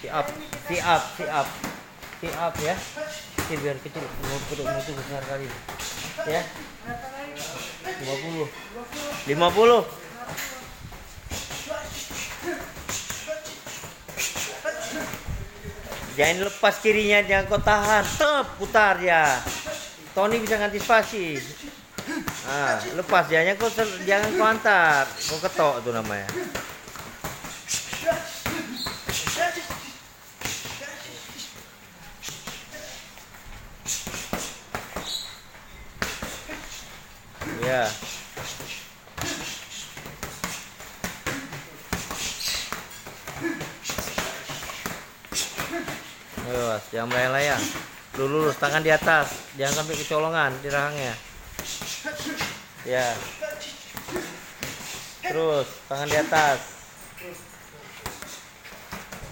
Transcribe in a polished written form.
Siap, siap, siap, siap ya. Kecil biar kecil, mutu besar kali. Ya. 50. 50. Jangan lepas kirinya, jangan kau tahan. Tep, putar ya. Tony bisa ngantisipasi. Ah, lepas jangan kau antar. Kau ketok tuh namanya. Ya. Ayo, jangan melayang-layang. Lurus, tangan di atas, jangan sampai kecolongan di rahangnya. Ya. Terus, tangan di atas.